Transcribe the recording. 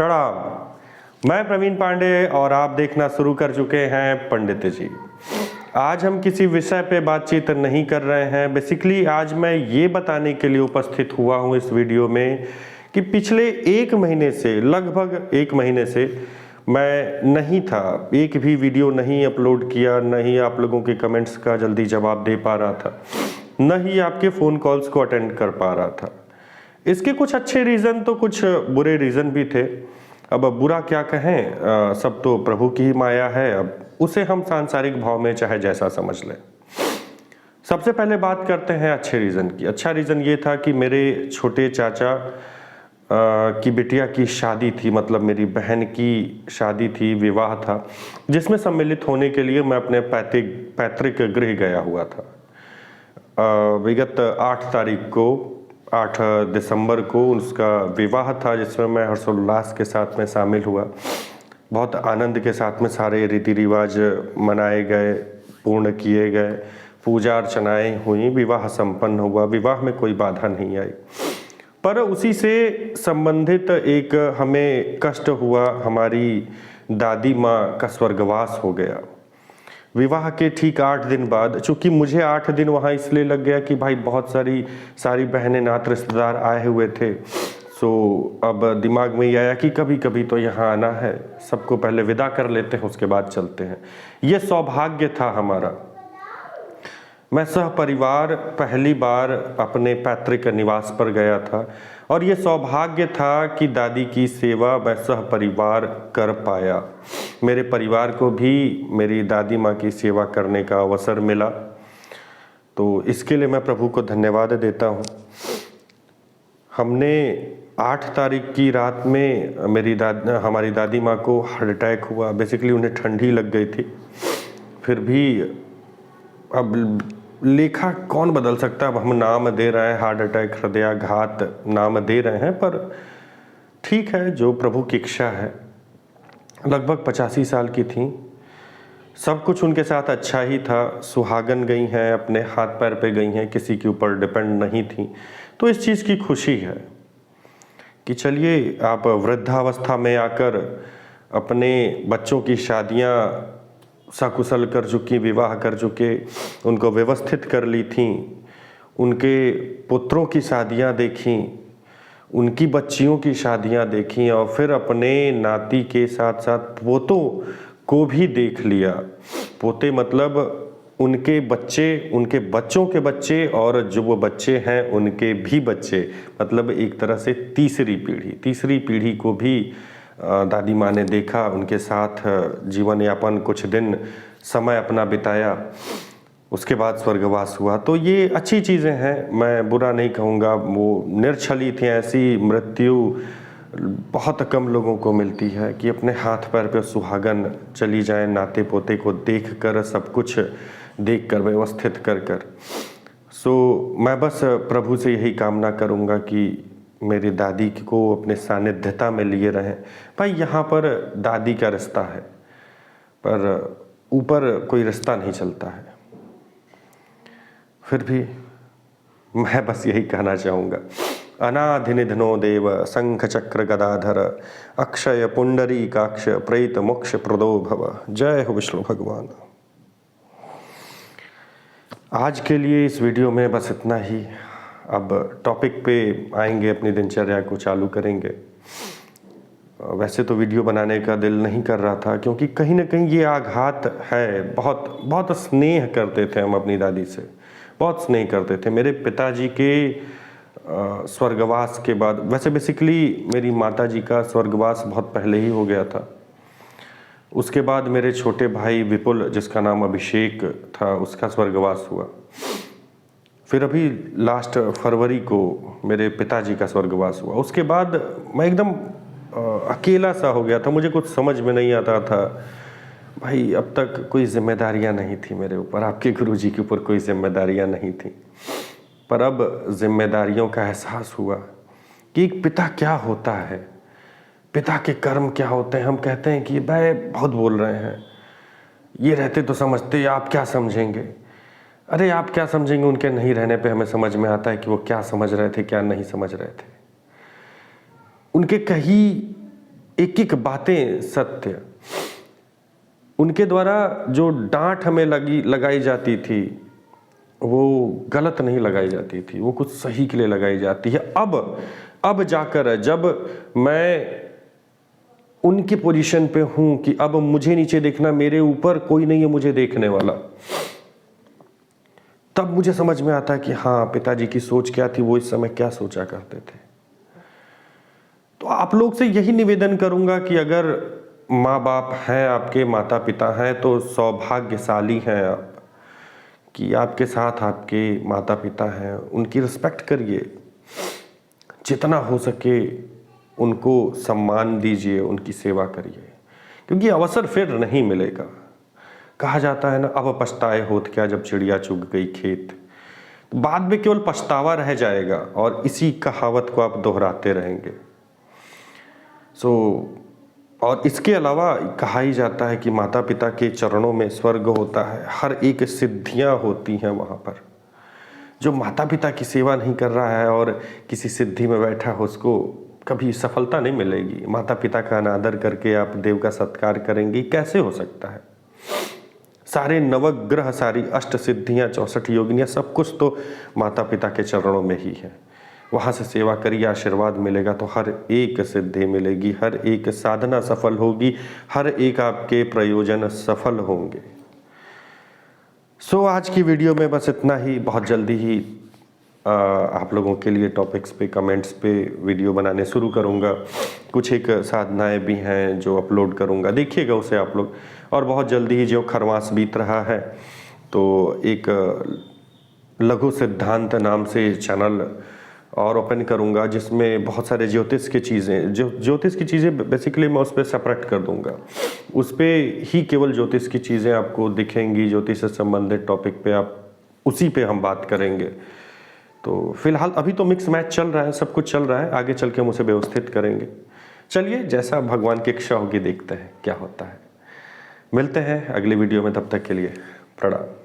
प्रणाम। मैं प्रवीण पांडे और आप देखना शुरू कर चुके हैं पंडित जी। आज हम किसी विषय पे बातचीत नहीं कर रहे हैं। बेसिकली आज मैं ये बताने के लिए उपस्थित हुआ हूँ इस वीडियो में कि पिछले एक महीने से, लगभग एक महीने से मैं नहीं था, एक भी वीडियो नहीं अपलोड किया, न ही आप लोगों के कमेंट्स का जल्दी जवाब दे पा रहा था, न ही आपके फ़ोन कॉल्स को अटेंड कर पा रहा था। इसके कुछ अच्छे रीज़न तो कुछ बुरे रीज़न भी थे। अब बुरा क्या कहें, सब तो प्रभु की ही माया है। अब उसे हम सांसारिक भाव में चाहे जैसा समझ लें। सबसे पहले बात करते हैं अच्छे रीज़न की। अच्छा रीज़न ये था कि मेरे छोटे चाचा की बिटिया की शादी थी, मतलब मेरी बहन की शादी थी, विवाह था, जिसमें सम्मिलित होने के लिए मैं अपने पैतृक गृह गया हुआ था। विगत 8 तारीख को, 8 दिसंबर को उसका विवाह था, जिसमें मैं हर्षोल्लास के साथ में शामिल हुआ। बहुत आनंद के साथ में सारे रीति रिवाज मनाए गए, पूर्ण किए गए, पूजा अर्चनाएँ हुई, विवाह संपन्न हुआ। विवाह में कोई बाधा नहीं आई, पर उसी से संबंधित एक हमें कष्ट हुआ। हमारी दादी माँ का स्वर्गवास हो गया विवाह के ठीक 8 दिन बाद। चूँकि मुझे 8 दिन वहाँ इसलिए लग गया कि भाई बहुत सारी बहनें, नात, रिश्तेदार आए हुए थे। सो अब दिमाग में ये आया कि कभी कभी तो यहाँ आना है, सबको पहले विदा कर लेते हैं, उसके बाद चलते हैं। ये सौभाग्य था हमारा। मैं सह परिवार पहली बार अपने पैतृक निवास पर गया था और ये सौभाग्य था कि दादी की सेवा मैं सह परिवार कर पाया। मेरे परिवार को भी मेरी दादी माँ की सेवा करने का अवसर मिला, तो इसके लिए मैं प्रभु को धन्यवाद देता हूँ। हमने 8 तारीख की रात में हमारी दादी माँ को हार्ट अटैक हुआ। बेसिकली उन्हें ठंडी लग गई थी। फिर भी अब लेखा कौन बदल सकता है। अब हम नाम दे रहे हैं, हार्ट अटैक, हृदयाघात नाम दे रहे हैं, पर ठीक है, जो प्रभु की इच्छा है। लगभग 85 साल की थी। सब कुछ उनके साथ अच्छा ही था। सुहागन गई हैं, अपने हाथ पैर पे गई हैं, किसी के ऊपर डिपेंड नहीं थी। तो इस चीज़ की खुशी है कि चलिए, आप वृद्धावस्था में आकर अपने बच्चों की शादियाँ सकुशल कर चुकी, विवाह कर चुके, उनको व्यवस्थित कर ली थी, उनके पुत्रों की शादियां देखी, उनकी बच्चियों की शादियां देखी, और फिर अपने नाती के साथ साथ पोतों को भी देख लिया। पोते मतलब उनके बच्चे, उनके बच्चों के बच्चे, और जो वो बच्चे हैं उनके भी बच्चे, मतलब एक तरह से तीसरी पीढ़ी को भी दादी माँ ने देखा, उनके साथ जीवन यापन, कुछ दिन समय अपना बिताया, उसके बाद स्वर्गवास हुआ। तो ये अच्छी चीज़ें हैं, मैं बुरा नहीं कहूँगा। वो निर्छली थी। ऐसी मृत्यु बहुत कम लोगों को मिलती है कि अपने हाथ पैर पे सुहागन चली जाएं, नाते पोते को देख कर, सब कुछ देख कर, व्यवस्थित कर कर। सो मैं बस प्रभु से यही कामना करूँगा कि मेरी दादी को अपने सानिध्यता में लिए रहें। भाई यहाँ पर दादी का रिश्ता है, पर ऊपर कोई रिश्ता नहीं चलता है। फिर भी मैं बस यही कहना चाहूँगा, अनाधि निधनो देव शंख चक्र गदाधर अक्षय पुंडरीकाक्ष प्रेत मोक्ष प्रदो भव। जय हो विष्णु भगवान। आज के लिए इस वीडियो में बस इतना ही। अब टॉपिक पे आएंगे, अपनी दिनचर्या को चालू करेंगे। वैसे तो वीडियो बनाने का दिल नहीं कर रहा था, क्योंकि कहीं ना कहीं ये आघात है। बहुत बहुत स्नेह करते थे हम अपनी दादी से, बहुत स्नेह करते थे। मेरे पिताजी के स्वर्गवास के बाद, वैसे बेसिकली मेरी माताजी का स्वर्गवास बहुत पहले ही हो गया था। उसके बाद मेरे छोटे भाई विपुल, जिसका नाम अभिषेक था, उसका स्वर्गवास हुआ। फिर अभी लास्ट फरवरी को मेरे पिताजी का स्वर्गवास हुआ। उसके बाद मैं एकदम अकेला सा हो गया था। मुझे कुछ समझ में नहीं आता था। भाई अब तक कोई जिम्मेदारियां नहीं थी मेरे ऊपर, आपके गुरुजी के ऊपर कोई जिम्मेदारियां नहीं थी, पर अब जिम्मेदारियों का एहसास हुआ कि एक पिता क्या होता है, पिता के कर्म क्या होते हैं। हम कहते हैं कि भाई बहुत बोल रहे हैं, ये रहते तो समझते, आप क्या समझेंगे। अरे आप क्या समझेंगे, उनके नहीं रहने पे हमें समझ में आता है कि वो क्या समझ रहे थे, क्या नहीं समझ रहे थे। उनके कही एक एक बातें सत्य, उनके द्वारा जो डांट हमें लगाई जाती थी वो गलत नहीं लगाई जाती थी, वो कुछ सही के लिए लगाई जाती है। अब जाकर जब मैं उनकी पोजीशन पे हूं कि अब मुझे नीचे देखना, मेरे ऊपर कोई नहीं है मुझे देखने वाला, तब मुझे समझ में आता है कि हाँ, पिताजी की सोच क्या थी, वो इस समय क्या सोचा करते थे। तो आप लोग से यही निवेदन करूंगा कि अगर माँ बाप हैं, आपके माता पिता हैं, तो सौभाग्यशाली हैं आप कि आपके साथ आपके माता पिता हैं। उनकी रिस्पेक्ट करिए, जितना हो सके उनको सम्मान दीजिए, उनकी सेवा करिए, क्योंकि अवसर फिर नहीं मिलेगा। कहा जाता है ना, अब पछताए होत क्या जब चिड़िया चुग गई खेत। तो बाद में केवल पछतावा रह जाएगा और इसी कहावत को आप दोहराते रहेंगे। और इसके अलावा कहा ही जाता है कि माता पिता के चरणों में स्वर्ग होता है, हर एक सिद्धियां होती हैं वहाँ पर। जो माता पिता की सेवा नहीं कर रहा है और किसी सिद्धि में बैठा हो, उसको कभी सफलता नहीं मिलेगी। माता पिता का अनादर करके आप देव का सत्कार करेंगे, कैसे हो सकता है? सारे नवग्रह, सारी अष्ट सिद्धियां, 64 योगिनियां, सब कुछ तो माता पिता के चरणों में ही है। वहाँ से सेवा करिए, आशीर्वाद मिलेगा तो हर एक सिद्धि मिलेगी, हर एक साधना सफल होगी, हर एक आपके प्रयोजन सफल होंगे। आज की वीडियो में बस इतना ही। बहुत जल्दी ही आप लोगों के लिए टॉपिक्स पे, कमेंट्स पे वीडियो बनाने शुरू करूँगा। कुछ एक साधनाएं भी हैं जो अपलोड करूँगा, देखिएगा उसे आप लोग। और बहुत जल्दी ही जो खरवास बीत रहा है, तो एक लघु सिद्धांत नाम से चैनल और ओपन करूँगा, जिसमें बहुत सारे ज्योतिष की चीज़ें, ज्योतिष की चीज़ें बेसिकली मैं उस पर सेपरेट कर दूँगा। उस पर ही केवल ज्योतिष की चीज़ें आपको दिखेंगी, ज्योतिष से संबंधित टॉपिक पे आप उसी पे हम बात करेंगे। तो फिलहाल अभी तो मिक्स मैच चल रहा है, सब कुछ चल रहा है, आगे चल के हम उसे व्यवस्थित करेंगे। चलिए, जैसा भगवान की इच्छा होगी देखते हैं क्या होता है। मिलते हैं अगली वीडियो में, तब तक के लिए प्रणाम।